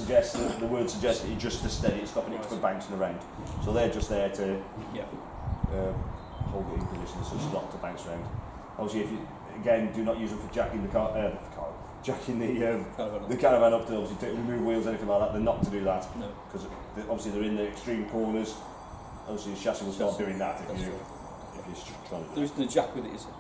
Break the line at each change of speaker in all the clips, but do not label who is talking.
suggests that the word suggests that you're just to steady it, stopping it from bouncing around. So they're just there to hold it in position so it's not to bounce around. Obviously, if you again do not use them for jacking the jacking the caravan up to obviously remove wheels, anything like that. They're not to do that because obviously they're in the extreme corners. Obviously, the chassis will start doing that if you're trying to.
There isn't a jack with it, is it?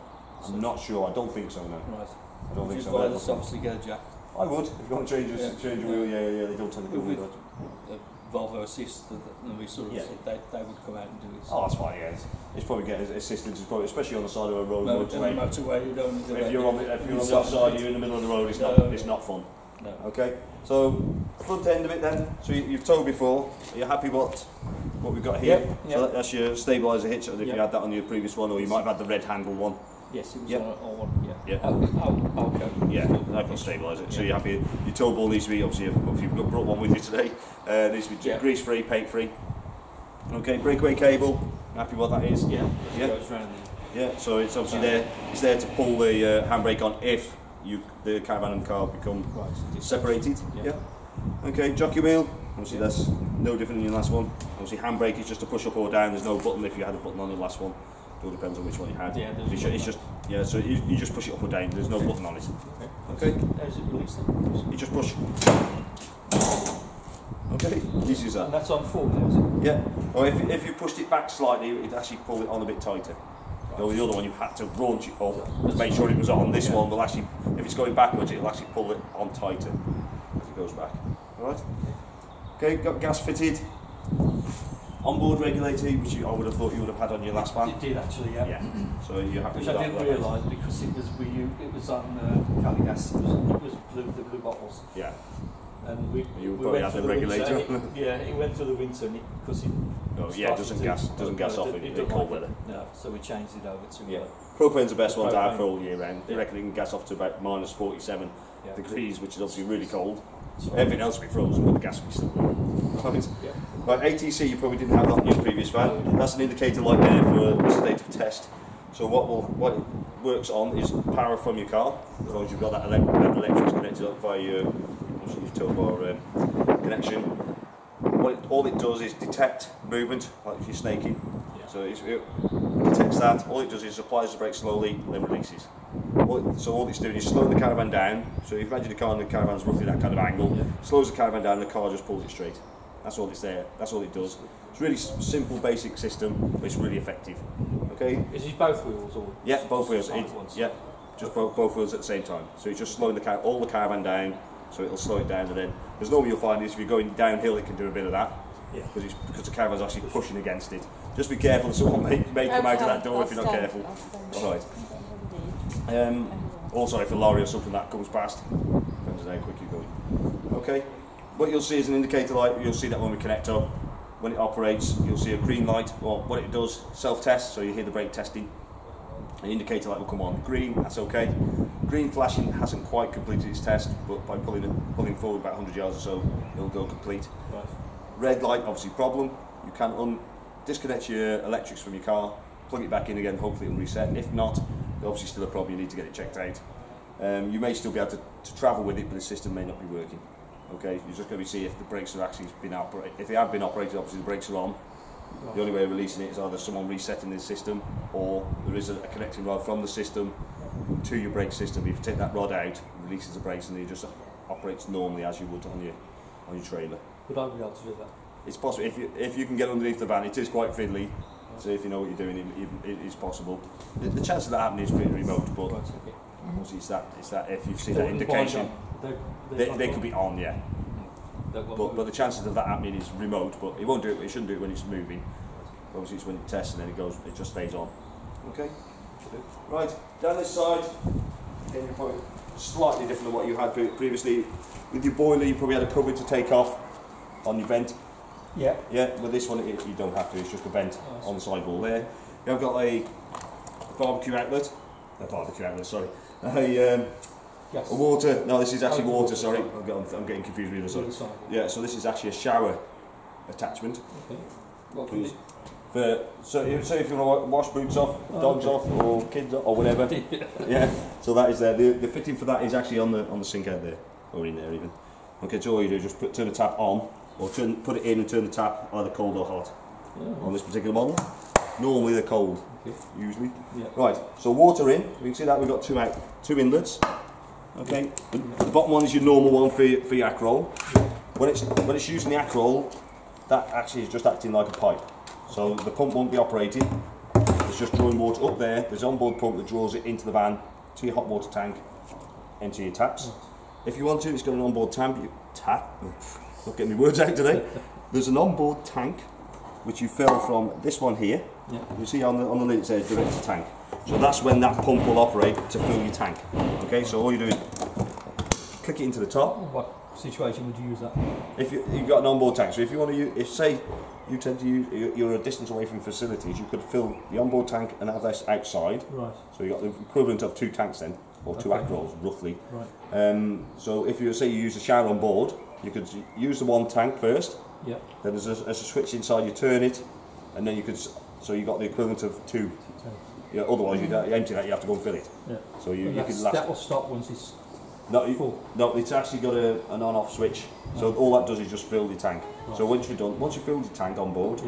I'm not sure. I don't think so. No.
Right.
I don't think so.
Obviously get a jack.
I would if you want to change a wheel. Yeah. They don't tend to come with it.
Volvo Assist, and we sort of they would come out and do it.
Oh, that's fine. Yeah, it's probably getting assistance. It's probably, especially on the side of a road.
Motorway, you don't.
If you're on the offside, you're in the middle of the road. It's not fun.
No.
Okay. So front end of it then. So you've towed before. Are you happy what we've got here?
Yep.
So that's your stabiliser hitch. If you had that on your previous one, or you might have had the red handle one.
Yes, it was on one. Yeah.
Okay. Yeah, that can stabilise it. So you're happy. Your tow ball needs to be obviously if you've brought one with you today. Needs to be grease free, paint free. Okay, breakaway cable. Happy what that is?
Yeah.
Goes round so it's obviously there. It's there to pull the handbrake on if the caravan and car become separated. Yeah. Okay, jockey wheel. Obviously that's no different than your last one. Obviously handbrake is just to push up or down. There's no button if you had a button on the last one. It all depends on which one you had.
Yeah,
it's just so you just push it up or down. There's no button on it. Okay.
How's it released then?
You just push. Okay. This is that.
And that's on full now, is it?
Yeah. Or if you pushed it back slightly, it'd actually pull it on a bit tighter. Right. The other one you had to launch it up to make sure it was on. This one will actually, if it's going backwards, it'll actually pull it on tighter as it goes back. All right. Okay. Got gas fitted. Onboard regulator, which I would have thought you would have had on your last van.
It did actually, yeah.
So you're happy
which
with that?
I didn't realise because it was on Cali Gas. It was the blue bottles.
Yeah.
And we
probably had the regulator.
It went through the winter and because it.
It doesn't gas off in cold weather.
No, so we changed it over to.
Propane's the best one to have for all year round. They reckon it can gas off to about minus 47 degrees, which is obviously really cold. Everything else will be frozen, but the gas will be still good. Right. Yeah. Right, ATC, you probably didn't have that on your previous van. That's an indicator light there for the state of test. So what it works on is power from your car, as long as you've got that electrics connected up via your tow bar connection. All it does is detect movement, like if you're snaking. So it detects that. All it does is applies the brake slowly and then releases. So all it's doing is slowing the caravan down. So if you imagine the car and the caravan's roughly that kind of angle, slows the caravan down and the car just pulls it straight. That's all it's there. That's all it does. It's a really simple, basic system, but it's really effective. Okay.
Is it both wheels or?
Yeah, both wheels. Just both wheels at the same time. So it's just slowing all the caravan down. So it'll slow it down, and then because normally you'll find is if you're going downhill, it can do a bit of that. Yeah. Because the caravan's actually pushing against it. Just be careful. Someone may come out of that door if you're not careful. All right. Also, if a lorry or something that comes past, depends on how quick you're going. Okay. What you'll see is an indicator light. You'll see that when we connect up. When it operates, you'll see a green light. Well, what it does, self-test, so you hear the brake testing. An indicator light will come on. Green, that's okay. Green flashing hasn't quite completed its test, but by pulling forward about 100 yards or so, it'll go complete. Right. Red light, obviously problem. You can disconnect your electrics from your car, plug it back in again, hopefully it'll reset. If not, obviously still a problem, you need to get it checked out. You may still be able to travel with it, but the system may not be working. Okay, you're just going to see if the brakes are actually been operated. If they have been operated, obviously the brakes are on. Right. The only way of releasing it is either someone resetting the system, or there is a connecting rod from the system to your brake system. If you take that rod out, it releases the brakes, and it just operates normally as you would on your trailer.
Would I be able to do that?
It's possible if you can get underneath the van. It is quite fiddly, so if you know what you're doing, it is possible. The chance of that happening is pretty remote, but obviously it's that if you've seen that indication. They could be on, yeah. But the chances of that happening is remote. But it won't do it. It shouldn't do it when it's moving. Obviously, it's when it tests and then it just stays on. Okay. Right down this side. Again, you're probably slightly different than what you had previously. With your boiler, you probably had a cover to take off on your vent.
Yeah.
Yeah. With this one, you don't have to. It's just a vent on the sidewall there. You have got a barbecue outlet. Sorry.
Yes.
A water. No, this is actually water. Sorry, I'm getting confused with the other side. Yeah, so this is actually a shower attachment. Okay.
What can
so if you want to wash boots off, dogs off, or kids off, or whatever. Yeah. So that is there. The fitting for that is actually on the sink out there, or in there even. Okay, so all you do is just turn the tap on, or put it in and turn the tap either cold or hot. On this particular model. Normally they're cold, usually. Yeah. Right, so water in. You can see that we've got two inlets. Okay, the bottom one is your normal one for your Acrol. When it's using the Acrol, that actually is just acting like a pipe. So the pump won't be operating. It's just drawing water up there. There's an onboard pump that draws it into the van, to your hot water tank, into your taps. If you want to, it's got an onboard not getting my words out today. There's an onboard tank which you fill from this one here. Yeah. You see on the lid it says direct to tank. So that's when that pump will operate to fill your tank. Okay, so all you do is click it into the top.
What situation would you use that?
If you've got an onboard tank, so if you want to use, if say you tend to use, you're a distance away from facilities, you could fill the onboard tank and have this outside. Right. So you've got the equivalent of 2 tanks then, or 2 Acrols roughly. Right. So if you say you use a shower on board, you could use the one tank first. Yeah. Then there's a switch inside. You turn it, and then you could. So you got the equivalent of 2. Yeah. Otherwise, you empty that. You have to go and fill it. Yeah. So you can last.
That will stop once it's full.
No, it's actually got an on-off switch. So all that does is just fill the tank. Right. So once you're done, once you filled your tank on board,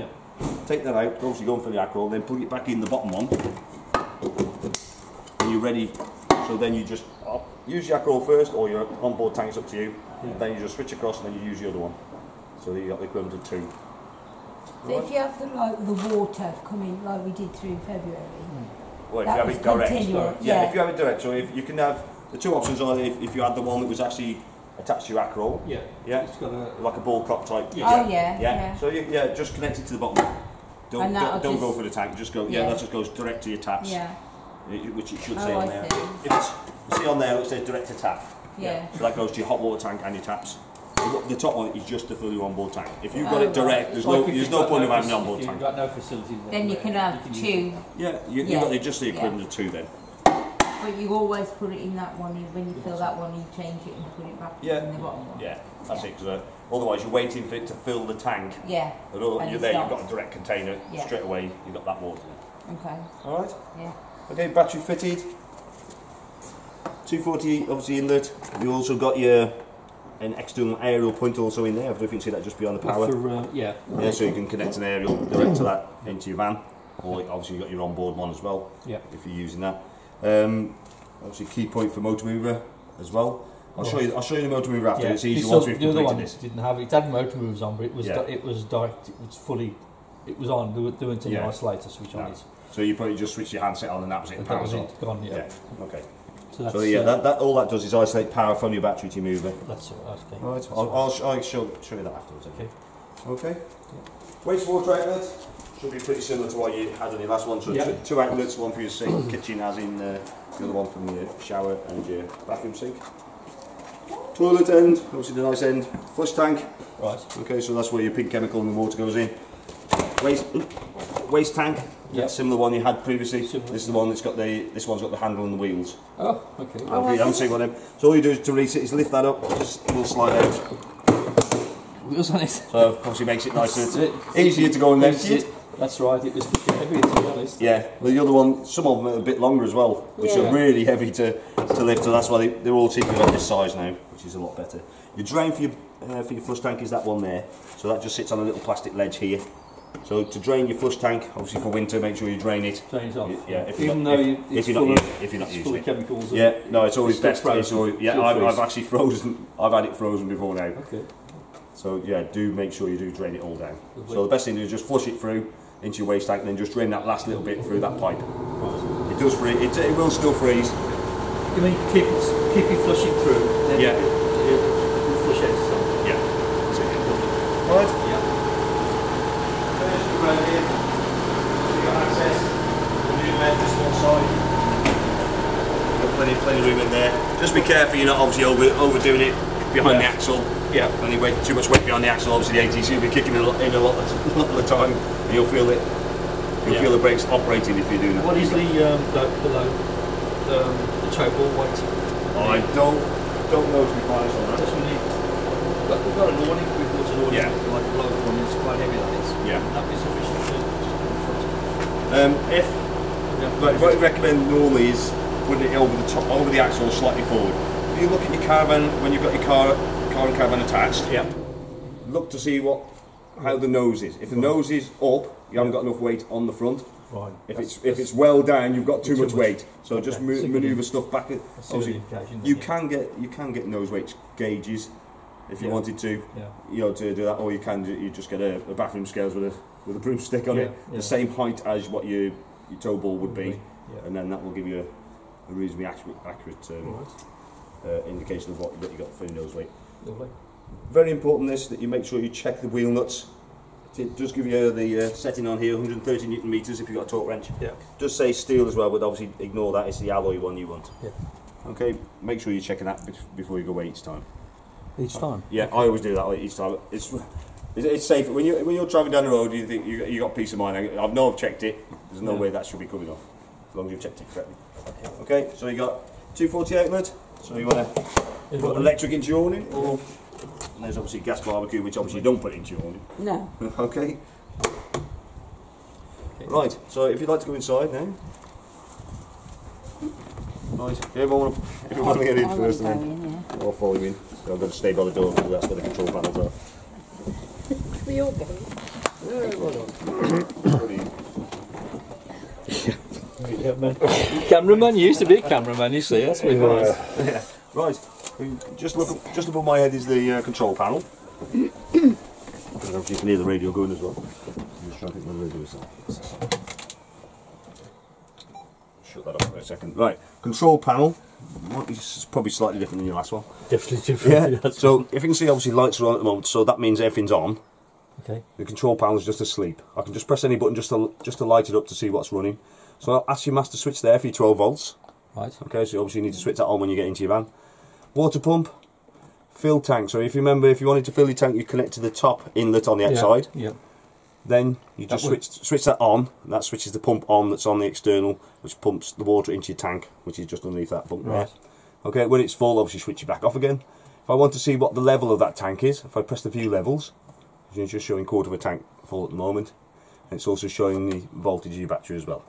take that out. Obviously, go and fill the Acrol. Then put it back in the bottom one. And you're ready. So then you just use your Acrol first, or your onboard tank is up to you. Yeah. Then you just switch across, and then you use the other one. So you got the equivalent of 2.
So if you have the water coming like we did through February,
well, if you have it direct, if you have it direct, so if you can have the 2 options are if you had the one that was actually attached to your Acrol, it's got like a ball cock type. So just connect it to the bottom. Don't go for the tank. Just go. That just goes direct to your taps. Yeah. Which it should say on there. If it's, you see on there it says direct to tap. Yeah. So that goes to your hot water tank and your taps. The top one is just to fill your onboard tank. If you've got it direct, there's no point of having an onboard tank.
You've got no facilities there.
Then you can have 2.
Yeah, you've got just the equivalent of 2 then.
But you always put it in that one. When you fill that one, you change it and put it back in the bottom one.
Yeah, that's it. Because otherwise, you're waiting for it to fill the tank.
Yeah.
And you're there. You've got a direct container straight away. You've got that water.
Okay.
All right.
Yeah.
Okay, battery fitted. 240 obviously inlet. You also got an external aerial point also in there. I don't know if you can see that just beyond the power. So you can connect an aerial direct to that into your van, or obviously you've got your onboard one as well. Yeah. If you're using that. Obviously key point for motor mover as well. I'll show you the motor mover after. It's easy once we've completed this.
Didn't have it. It had motor movers on, but it was direct. It was fully. It was on. There weren't any isolator switch on it.
So you probably just switch your handset on and that was it. And power was on.
Gone. Yeah.
Okay. So that all that does is isolate power from your battery to your mover.
That's okay.
All right. I'll show you that afterwards. Okay. Wastewater outlet should be pretty similar to what you had on your last one. So 2 outlets, one for your sink, kitchen, as in the other one from your shower and your bathroom sink. Toilet end, obviously the nice end. Flush tank. Right. Okay, so that's where your pink chemical and the water goes in. Waste tank. Yeah, similar one you had previously. This is the one that's got this one's got the handle and the wheels.
Oh, okay.
You haven't seen one of them. So all you do is to release it is lift that up, it will slide out.
Wheels on it.
So obviously makes it nicer. Easier to go and empty it.
That's right, it was heavy to be honest.
Yeah, well, the other one, some of them are a bit longer as well, which are really heavy to lift, so that's why they're all cheaper about this size now, which is a lot better. Your drain for your flush tank is that one there, so that just sits on a little plastic ledge here. So to drain your flush tank, obviously for winter, make sure you drain it.
Drains off.
Yeah, if
you're not using it. Chemicals.
Yeah, no, it's always best. I've actually frozen. I've had it frozen before now. Okay. So yeah, do make sure you do drain it all down. So the best thing to do is just flush it through into your waste tank, and then just drain that last little bit through that pipe. It does freeze. It will still freeze.
You mean keep it flushing through? Then you flush it.
Yeah. All right. Yeah. Around here, you've got access to the new bed just one side. Got plenty of room in there. Just be careful you're not obviously overdoing it behind the axle. Yeah. When you too much weight behind the axle, obviously the ATC will be kicking in a lot of the time, and you'll feel it. You'll feel the brakes operating if you're doing that.
What is the load, the choke ball weight?
I don't know to be quite honest on that.
That's really. We've got an awning. We've got an awning. Like a load one. It's quite heavy. That is. Yeah. That be sufficient
what I recommend normally is putting it over the axle slightly forward. If you look at your caravan when you've got your car foreign caravan attached,
Yeah.
look to see how the nose is. If the nose is up, you haven't got enough weight on the front.
Right.
If it's well down, you've got too much weight. So
Okay.
just manoeuvre stuff back. Obviously, you
Yeah.
can get nose weight gauges if you
Yeah.
wanted to.
Yeah.
You know, to do that, or you just get a bathroom scales with a broomstick on it,
Yeah.
the same height as what your toe ball would be,
Yeah.
and then that will give you a reasonably accurate indication of what you got for your nose weight.
Lovely.
Very important that you make sure you check the wheel nuts. It does give you the setting on here, 130 Newton meters if you've got a torque wrench.
Yeah.
Does say steel as well, but obviously ignore that. It's the alloy one you want.
Yeah.
Okay. Make sure you're checking that before you go away each time.
Each time.
Yeah, I always do that each time. It's safer when you're driving down the road. You think you got peace of mind. I've checked it. There's no way that should be coming off as long as you've checked it correctly. Okay. So you got 240 mud. So you want to put electric into your awning, or and there's obviously gas barbecue, which obviously you don't put into your awning.
No.
Okay. Right, so if you'd like to go inside now. Right, if you want to get in first, then I'll follow you in. So I've got to stay by the door because that's where the control panels are.
We all go.
Yeah, man. Cameraman, you used to be a cameraman, you see, that's what it was.
Yeah. Right, just above my head is the control panel. And obviously you can hear the radio going as well. I'm just trying to think where the radio is. Shut that up for a second. Right, control panel. It's probably slightly different than your last one.
Definitely different.
Yeah. So if you can see, obviously lights are on at the moment, so that means everything's on.
Okay.
The control panel is just asleep. I can just press any button just to light it up to see what's running. So I'll ask your master switch there for your 12 volts.
Right.
Okay, so obviously you need to switch that on when you get into your van. Water pump, fill tank. So if you remember, if you wanted to fill your tank, you connect to the top inlet on the outside.
Yeah.
Then you just switch that on, and that switches the pump on that's on the external, which pumps the water into your tank, which is just underneath that pump there. Okay, when it's full, obviously switch it back off again. If I want to see what the level of that tank is, if I press the view levels, it's just showing quarter of a tank full at the moment, and it's also showing the voltage of your battery as well.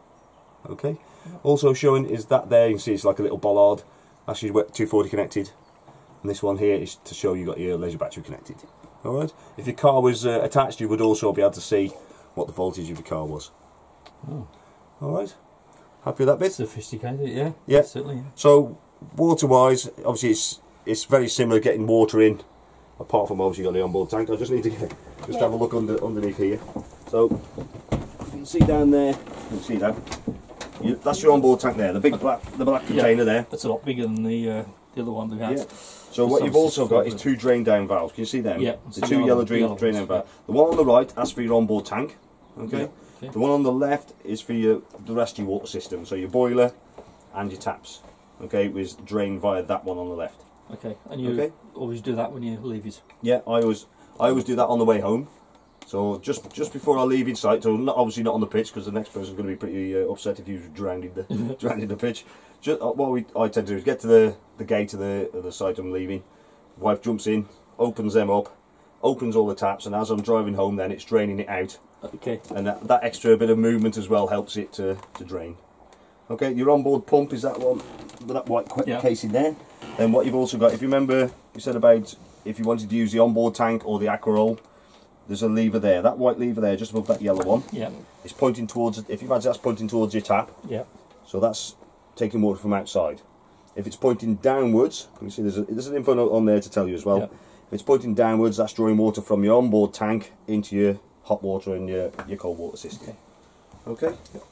Okay, also showing is that there, you can see it's like a little bollard, that's your 240 connected, and this one here is to show you got your leisure battery connected. Alright, if your car was attached, you would also be able to see what the voltage of your car was.
Oh.
Alright, happy with that bit?
Sophisticated, yeah.
Yeah.
Certainly, yeah.
So, water wise, obviously it's very similar getting water in, apart from obviously got the onboard tank. I just need to have a look underneath here. So, you can see down there, you can see that. That's your onboard tank there, the black container there.
That's a lot bigger than the other one we had.
Yeah. So what you've also got is two drain down valves. Can you see them?
Yeah.
The two yellow drain down valves. The one on the right, that's for your onboard tank. Okay.
Yeah.
The one on the left is for the rest of your water system. So your boiler and your taps. Okay, was drained via that one on the left.
Okay. And you always do that when you leave it?
Yeah, I always do that on the way home. So just before I leave inside, so obviously not on the pitch because the next person's going to be pretty upset if you've drowned in the pitch. Just what I tend to do is get to the gate of the site I'm leaving. Wife jumps in, opens them up, opens all the taps, and as I'm driving home, then it's draining it out.
Okay.
And that extra bit of movement as well helps it to drain. Okay, your onboard pump is that one with that white casing there. Then what you've also got, if you remember, you said about if you wanted to use the onboard tank or the Aquaroll, there's a lever there. That white lever there, just above that yellow one.
Yeah.
It's pointing towards. If you imagine that's pointing towards your tap.
Yeah.
So that's taking water from outside. If it's pointing downwards, you can see there's an info note on there to tell you as well.
Yep.
If it's pointing downwards, that's drawing water from your onboard tank into your hot water and your cold water system. Okay. Yep.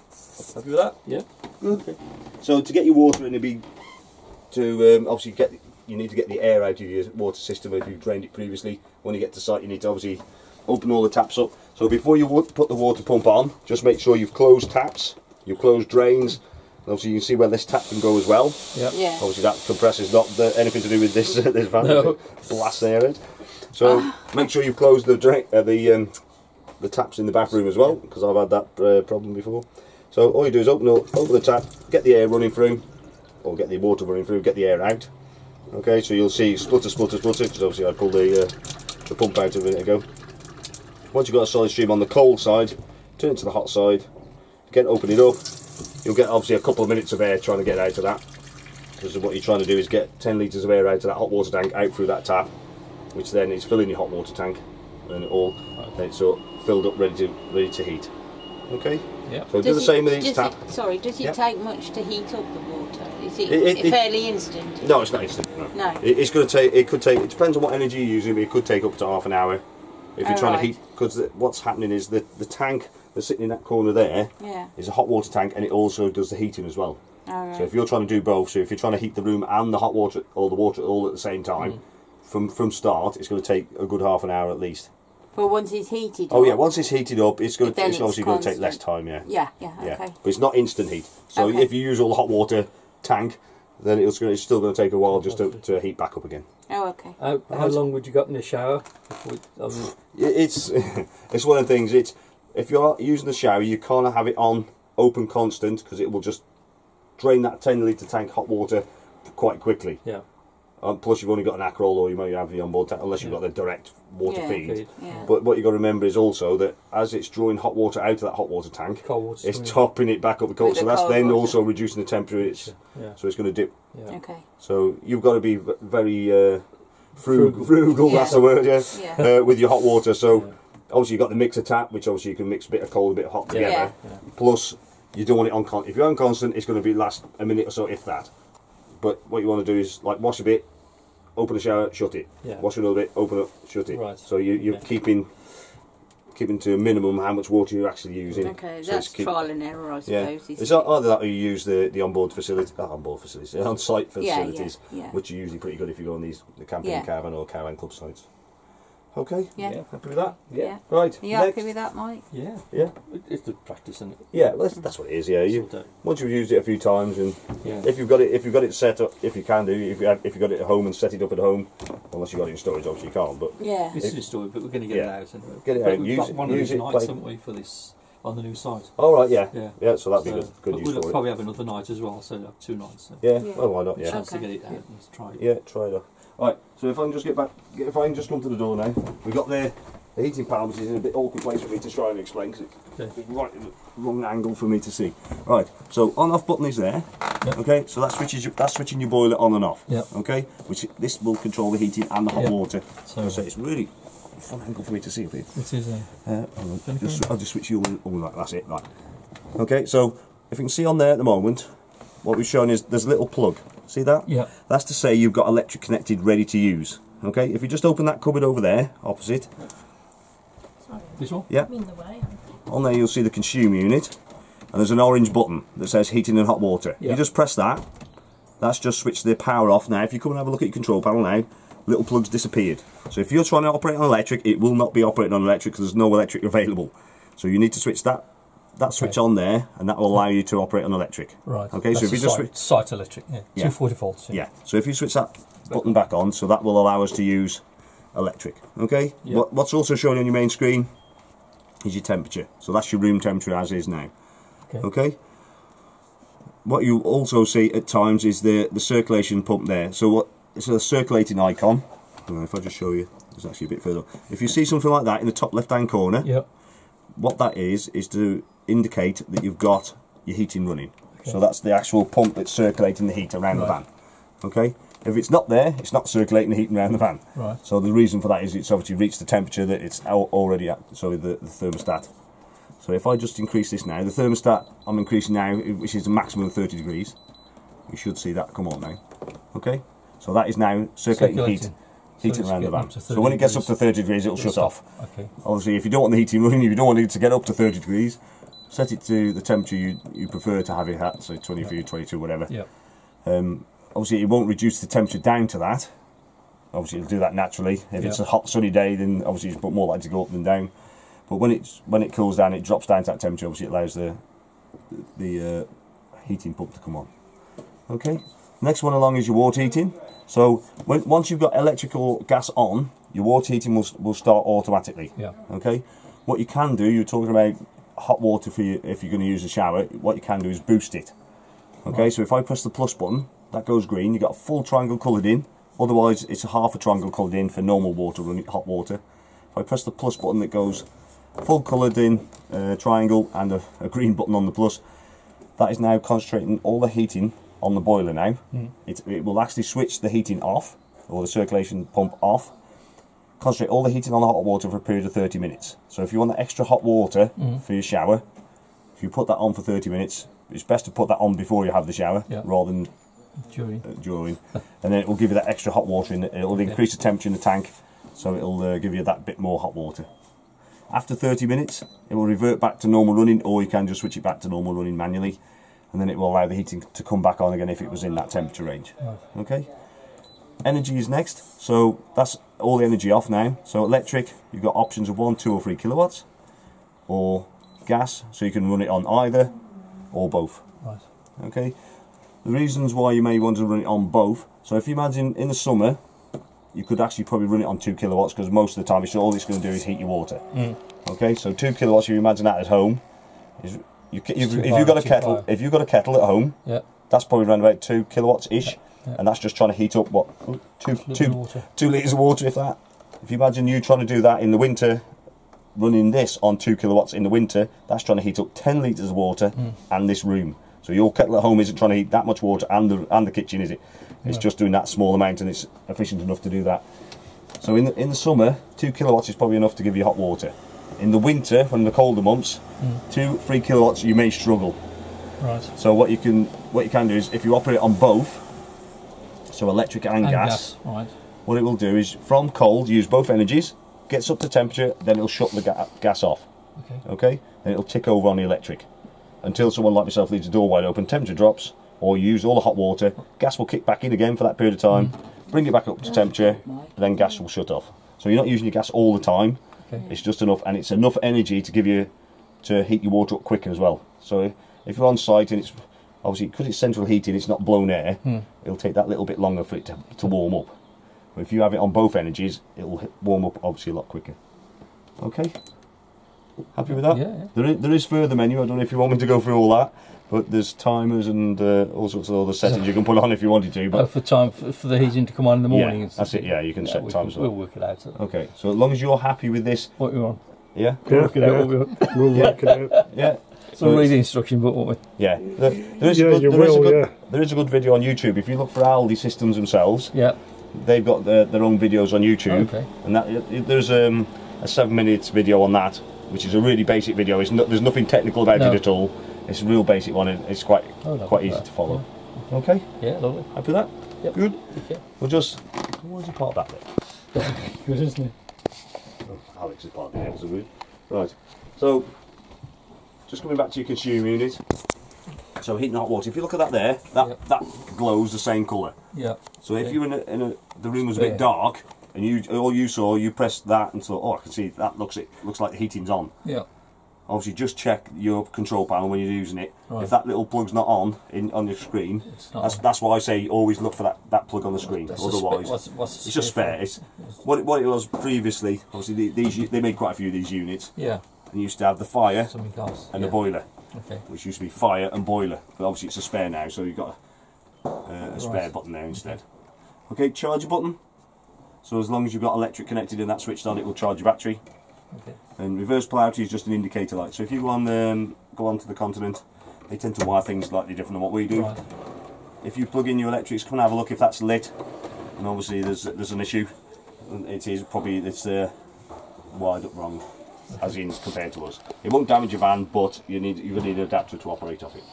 Happy with that?
Yeah.
Good. Okay. So to get your water in, obviously you need to get the air out of your water system if you've drained it previously. When you get to site, you need to obviously open all the taps up. So before you put the water pump on, just make sure you've closed taps, you've closed drains. Obviously, you can see where this tap can go as well.
Yep.
Yeah.
Obviously, that compressor's not anything to do with this van.
No.
Blast there, it. So make sure you've closed the taps in the bathroom as well, because I've had that problem before. So all you do is open the tap, get the air running through, or get the water running through, get the air out. Okay, so you'll see splutter, splutter, splutter, because obviously I pulled the pump out a minute ago. Once you've got a solid stream on the cold side, turn it to the hot side, again open it up. You'll get obviously a couple of minutes of air trying to get out of that, because what you're trying to do is get 10 litres of air out of that hot water tank out through that tap. which then is filling your hot water tank, and it's all filled up, ready to heat. Okay.
Yeah.
So do the same with each tap.
Does it take much to heat up the water? Is it fairly instant?
No, it's not instant. No.
No.
It's going to take. It could take. It depends on what energy you're using, but it could take up to half an hour. If you're trying to heat, because what's happening is the tank that's sitting in that corner there is a hot water tank, and it also does the heating as well. So if you're trying to do both, so if you're trying to heat the room and the hot water, or the water all at the same time, from start, it's going to take a good half an hour at least.
But once it's heated up?
Oh yeah, once it's heated up, it's obviously going to take less time,
Yeah, okay.
But it's not instant heat. So if you use all the hot water tank, then it's still going to take a while just to heat back up again.
Oh, okay.
How long would you got in the shower?
It's it's one of the things. If you're using the shower, you can't have it on open constant, because it will just drain that 10-litre tank hot water quite quickly.
Yeah.
Plus, you've only got an Acrol, or you might have the onboard tank, unless you've got the direct water feed.
Yeah.
But what you've got to remember is also that as it's drawing hot water out of that hot water tank, it's topping it back up the cold. So that's then also reducing the temperature. So it's going to dip.
Yeah. Okay.
So you've got to be very frugal. That's the word. Yeah. With your hot water. So obviously you've got the mixer tap, which obviously you can mix a bit of cold, a bit of hot together. Plus, you don't want it on constant. If you're on constant, it's going to be last a minute or so, if that. But what you want to do is like wash a bit, open the shower, shut it. Wash a little bit, open up, shut it.
Right.
So you're keeping to a minimum how much water you're actually using.
Okay, so that's trial and error, I suppose.
It's either that or you use the on-site facilities, which are usually pretty good if you go on the camping caravan or caravan club sites. Okay.
Yeah.
Happy with that?
Yeah.
Right.
Are you happy with that, Mike?
Yeah.
Yeah.
It's the practice, isn't it?
Yeah. Well, that's what it is. Yeah. Once you've used it a few times, and if you've got it set up, if you can do, if you got it at home and set it up at home, unless you've got it in storage, obviously you can't. But
this is in storage, but we're going to get it out. Anyway.
Get it out.
We've got one of these nights, haven't we, for this on the new site?
Oh right, yeah. So that'd be good use for it.
We'll probably have another night as well, so we'll have 2 nights. So.
Yeah. Well, why not? Yeah.
Chance to get it out and try it.
Yeah, try it out. Right, so if I can just if I can just come to the door now, we've got the heating panel, which is in a bit awkward place for me to try and explain, because it's right in the wrong angle for me to see. Right, so on-off button is there. Okay, so that's switching your boiler on and off. Okay, which this will control the heating and the hot water. So it's really a fun angle for me to see up here.
It is.
I'll just switch you all like that's it. Right. Okay, so if you can see on there at the moment, what we've shown is there's a little plug. See that?
Yeah.
That's to say you've got electric connected, ready to use. Okay, if you just open that cupboard over there, opposite.
Sorry. This one?
Yeah. On there you'll see the consume unit, and there's an orange button that says heating and hot water. You just press that. That's just switched the power off now. If you come and have a look at your control panel now, little plug's disappeared. So if you're trying to operate on electric, it will not be operating on electric because there's no electric available. So you need to switch that switch on there, and that will allow you to operate on electric.
Right.
Okay. So if you just switch
site electric, 240 volts.
Yeah. So if you switch that button back on, so that will allow us to use electric. Okay. What's also shown on your main screen is your temperature. So that's your room temperature as is now. Okay. What you also see at times is the circulation pump there. So it's a circulating icon. If I just show you, it's actually a bit further. If you see something like that in the top left-hand corner, what that is to indicate that you've got your heating running. So that's the actual pump that's circulating the heat around the van. Okay. If it's not there, it's not circulating the heat around the van.
Right.
So the reason for that is it's obviously reached the temperature that it's already at. So the thermostat. So if I just increase this now, the thermostat I'm increasing now, which is a maximum of 30 degrees. You should see that come on now. Okay. So that is now circulating heat around the van. So when it gets up to 30 degrees, it'll shut off. Okay. Obviously, if you don't want the heating running, if you don't want it to get up to 30 degrees, set it to the temperature you prefer to have it at, so 23, 22, whatever. Obviously, it won't reduce the temperature down to that. Obviously, it'll do that naturally. If it's a hot, sunny day, then obviously it's more likely to go up than down. But when it cools down, it drops down to that temperature. Obviously, it allows the heating pump to come on. Okay. Next one along is your water heating. So once you've got electrical gas on, your water heating will start automatically. Okay. What you can do, you're talking about hot water for you if you're going to use a shower. What you can do is boost it. Okay. So if I press the plus button, that goes green. You've got a full triangle coloured in. Otherwise, it's a half a triangle coloured in for normal water, running hot water. If I press the plus button, it goes full coloured in triangle and a green button on the plus. That is now concentrating all the heating on the boiler now. It will actually switch the heating off, or the circulation pump off, concentrate all the heating on the hot water for a period of 30 minutes. So if you want the extra hot water for your shower, if you put that on for 30 minutes, it's best to put that on before you have the shower rather than during. And then it will give you that extra hot water in it. It'll increase the temperature in the tank, so it'll give you that bit more hot water. After 30 minutes, it will revert back to normal running, or you can just switch it back to normal running manually, and then it will allow the heating to come back on again if it was in that temperature range. Okay. Energy is next, so that's all the energy off now. So electric, you've got options of 1, 2 or 3 kilowatts, or gas, so you can run it on either or both.
Right.
Okay. The reasons why you may want to run it on both, so if you imagine in the summer, you could actually probably run it on 2 kilowatts, because most of the time all it's going to do is heat your water. Okay, so 2 kilowatts, if you imagine that at home, if you've got a kettle at home, that's probably around about 2 kilowatts ish. And that's just trying to heat up, what, 2 litres of water, if that. If you imagine you trying to do that in the winter, running this on 2 kilowatts in the winter, that's trying to heat up 10 litres of water and this room. So your kettle at home isn't trying to heat that much water and the kitchen, is it? It's just doing that small amount, and it's efficient enough to do that. So in the summer, 2 kilowatts is probably enough to give you hot water. In the winter, from the colder months, 2-3 kilowatts you may struggle.
Right.
So what you can do is, if you operate on both, so electric and gas,
right,
what it will do is, from cold, use both energies, gets up to temperature, then it'll shut the gas off. Okay? Then it'll tick over on the electric. Until someone like myself leaves the door wide open, temperature drops, or you use all the hot water, gas will kick back in again for that period of time, bring it back up to temperature, and then gas will shut off. So you're not using your gas all the time, it's just enough, and it's enough energy to give you, to heat your water up quicker as well. So if you're on site and it's, obviously, because it's central heating, it's not blown air, it'll take that little bit longer for it to warm up. But if you have it on both energies, it'll warm up obviously a lot quicker. Okay? Happy with that?
Yeah.
There is further menu, I don't know if you want me to go through all that, but there's timers and all sorts of other settings you can put on if you wanted to. But
for time for the heating to come on in the morning.
Yeah, that's it, yeah, you can set times.
We'll work it out.
Okay, so as long as you're happy with this.
What you want?
Yeah?
We'll work it out.
We'll work it out.
Yeah.
So we'll read the instruction book, won't we?
Yeah. There is a good video on YouTube. If you look for Aldi Systems themselves, they've got their own videos on YouTube. And there's a 7-minute video on that, which is a really basic video. There's nothing technical about it at all. It's a real basic one, and it's quite easy to follow. Yeah. Okay?
Yeah, lovely.
Happy with that?
Yep.
Good?
Yeah.
We'll just... Where's the part of that bit?
Good, isn't it?
Oh, Alex is part of the episode. Right. So, just coming back to your consumer unit. So heat and hot water. If you look at that there, that glows the same colour.
Yeah.
So if you were the room was a bit dark, and you pressed that and thought, oh, I can see that looks like the heating's on.
Yeah.
Obviously, just check your control panel when you're using it. Right. If that little plug's not on your screen, that's why I say always look for that plug on the screen. Otherwise, it's just spare. It's what it was previously. Obviously, they made quite a few of these units.
Yeah.
And you used to have the fire and the boiler, which used to be fire and boiler. But obviously, it's a spare now, so you've got a spare button there instead. Okay, charger button. So as long as you've got electric connected and that switched on, it will charge your battery.
Okay.
And reverse polarity is just an indicator light. So if you go on to the Continent, they tend to wire things slightly different than what we do.
Right.
If you plug in your electrics, come and have a look if that's lit. And obviously there's an issue. It's wired up wrong, as in compared to us. It won't damage your van, but you're going to need an adapter to operate off it.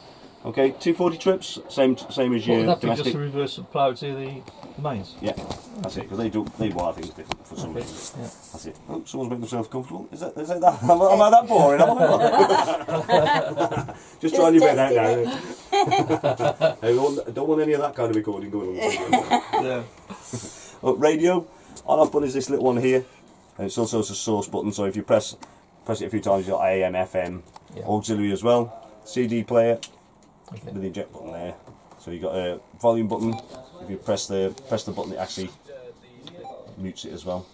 Okay, 240 trips, same as your domestic.
Just the reverse polarity of the mains.
Yeah, that's it, because they wire things different for some reason.
Yeah.
That's it. Oh, someone's making themselves comfortable. Is that am I that boring? Just trying your bed out now. I don't want any of that kind of recording going on.
Yeah.
Radio, on-off button is this little one here, and it's also a source button. So if you press it a few times, you've got AM, FM, auxiliary as well. CD player. With the eject button there. So you've got a volume button. If you press the button, it actually mutes it as well.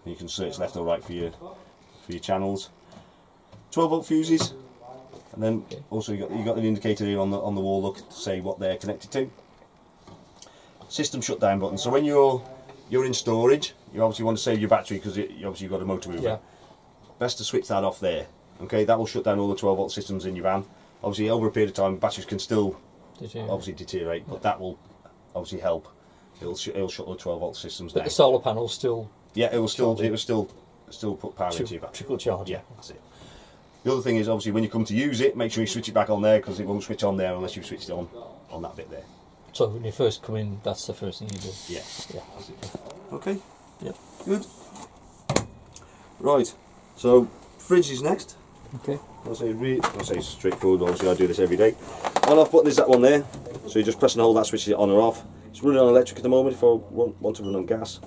And you can search left or right for your channels. 12-volt fuses, and then also you got an indicator here on the wall look to say what they're connected to. System shutdown button. So when you're in storage, you obviously want to save your battery because you obviously got a motor mover.
Yeah.
Best to switch that off there. Okay, that will shut down all the 12-volt systems in your van. Obviously, over a period of time, batteries can still obviously deteriorate, but that will obviously help. It'll shut the 12-volt systems down.
But the solar panels still
Yeah, it will still put power into your battery.
Trickle charge.
Yeah, that's it. The other thing is, obviously, when you come to use it, make sure you switch it back on there, because it won't switch on there unless you've switched it on that bit there.
So when you first come in, that's the first thing you do.
Yeah.
Yeah.
That's it. Okay.
Yep.
Good. Right. So fridge is next.
Okay.
I'll say straightforward. Obviously, I do this every day. On-off button is that one there. So you just press and hold that, switches it on or off. It's running on electric at the moment. If I want to run on gas,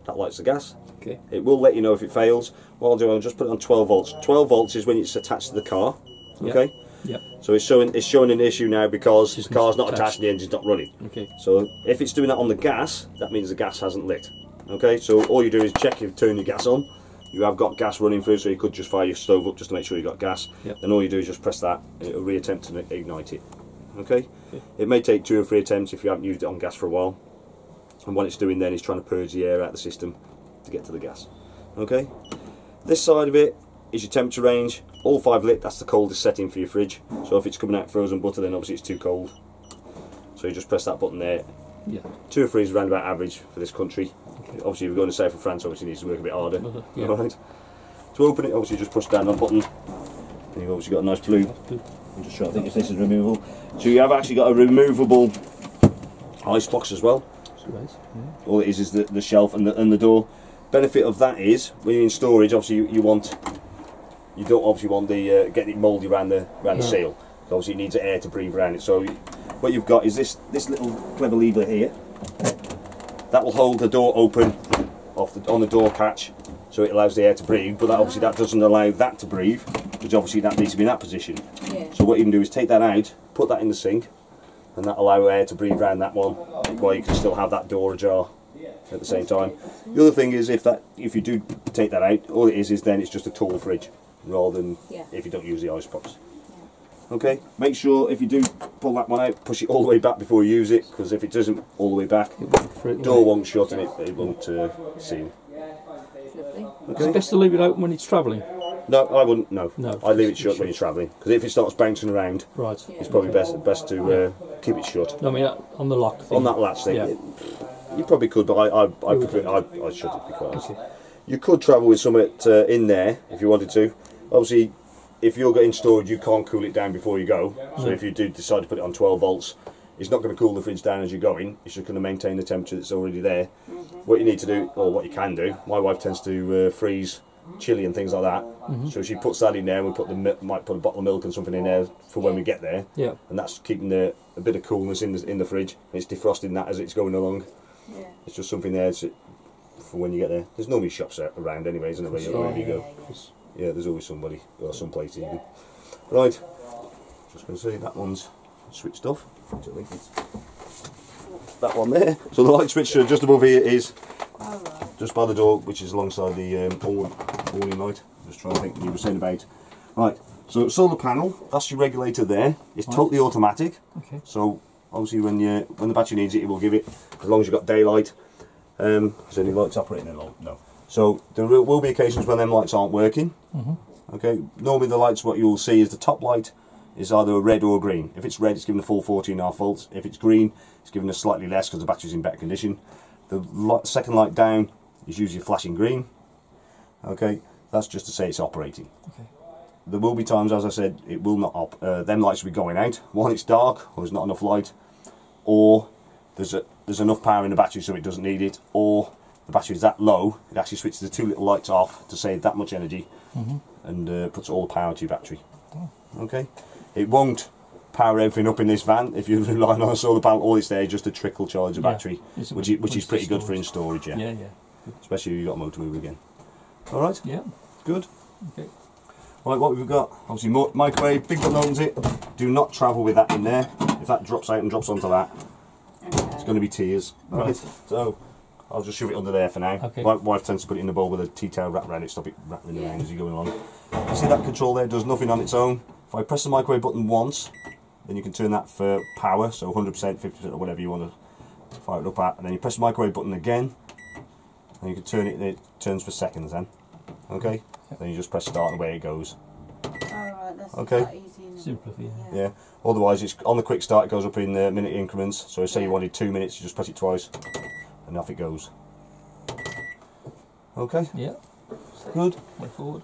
that lights the gas.
Okay.
It will let you know if it fails. What I'll do, I'll just put it on 12 volts. 12 volts is when it's attached to the car. Okay.
Yep.
So it's showing an issue now because the car's not attached and the engine's not running.
Okay.
So if it's doing that on the gas, that means the gas hasn't lit. Okay. So all you do is check you've turned your gas on. You have got gas running through, so you could just fire your stove up just to make sure you've got gas. Yep. Then all you do is just press that, and it'll reattempt to ignite it. Okay? It may take 2 or 3 attempts if you haven't used it on gas for a while. And what it's doing then is trying to purge the air out of the system to get to the gas. Okay? This side of it is your temperature range. All 5 lit, that's the coldest setting for your fridge. So if it's coming out frozen butter, then obviously it's too cold. So you just press that button there.
Yeah.
2 or 3 is around about average for this country. Obviously, if you're going to south of France, obviously it needs to work a bit harder.
Yeah.
Right. To open it, obviously just push down on the button, and you've obviously got a nice blue. I'm just trying to think if this is removable. So you have actually got a removable ice box as well. All it is the shelf and the door. Benefit of that is when you're in storage, obviously you don't obviously want the getting it mouldy around the seal. So obviously it needs air to breathe around it. So what you've got is this little clever lever here. That will hold the door open on the door catch, so it allows the air to breathe. But obviously that doesn't allow that to breathe, because obviously that needs to be in that position. Yeah. So what you can do is take that out, put that in the sink, and that allow air to breathe around that one, while you can still have that door ajar at the same time. The other thing is if you do take that out, all it is then it's just a tall fridge, rather than if you don't use the icebox. Okay, make sure if you do pull that one out, push it all the way back before you use it, because if it doesn't all the way back, the door won't shut and it won't seal.
Okay. Is it best to leave it open when it's travelling?
No, I wouldn't. No,
no.
I'd leave it shut when you're travelling, because if it starts bouncing around,
right,
it's probably best to keep it shut.
No, I mean on the lock thing.
On that latch thing, you probably could, but I prefer I'd shut it because you could travel with some of it in there if you wanted to. Obviously, if you're getting storage, you can't cool it down before you go. So if you do decide to put it on 12 volts, it's not going to cool the fridge down as you're going. It's just going to maintain the temperature that's already there. What you need to do, or what you can do, my wife tends to freeze chili and things like that. So she puts that in there, and we might put a bottle of milk and something in there for when we get there. Yeah. And that's keeping a bit of coolness in the fridge. It's defrosting that as it's going along. Yeah. It's just something there for when you get there. There's normally shops around anyways, isn't there, wherever you go. Yeah, there's always somebody, or some place even. Right, just going to say that one's switched off. That one there. So the light switch just above here is just by the door, which is alongside the awning light. Just trying to think what you were saying about. Right, so solar panel, that's your regulator there. It's totally automatic. Okay. So obviously when the battery needs it, it will give it, as long as you've got daylight. Is any lights operating at all? No. So there will be occasions when them lights aren't working. Okay. Normally the lights, what you'll see is the top light is either a red or a green. If it's red, it's given a full 14.5 volts. If it's green, it's given a slightly less because the battery's in better condition. The second light down is usually flashing green. Okay. That's just to say it's operating. Okay. There will be times, as I said, it will not them lights will be going out. One, it's dark, or there's not enough light, or there's enough power in the battery so it doesn't need it, or the battery is that low, it actually switches the 2 little lights off to save that much energy, and puts all the power to your battery. Okay, it won't power everything up in this van if you're relying on a solar panel. All it's there just to trickle charge the battery, which is pretty good for in storage. Yeah. Especially if you've got a motor mover again. All right. Yeah. Good. Okay. Right, what we've got, obviously microwave, big button opens it. Do not travel with that in there. If that drops out and drops onto that, it's going to be tears. Right. So I'll just shove it under there for now. Okay. My wife tends to put it in the bowl with a tea towel wrapped around it, stop it rattling around as you're going along. You see that control there does nothing on its own. If I press the microwave button once, then you can turn that for power, so 100%, 50% or whatever you want to fire it up at. And then you press the microwave button again, and you can turn it, and it turns for seconds then. Okay? Then you just press start and away it goes.
Alright, that's
okay.
Easy.
Simple,
yeah. Otherwise, it's on the quick start, it goes up in minute increments. So say you wanted 2 minutes, you just press it twice, and off it goes. Okay.
Yeah.
Good.
Way forward.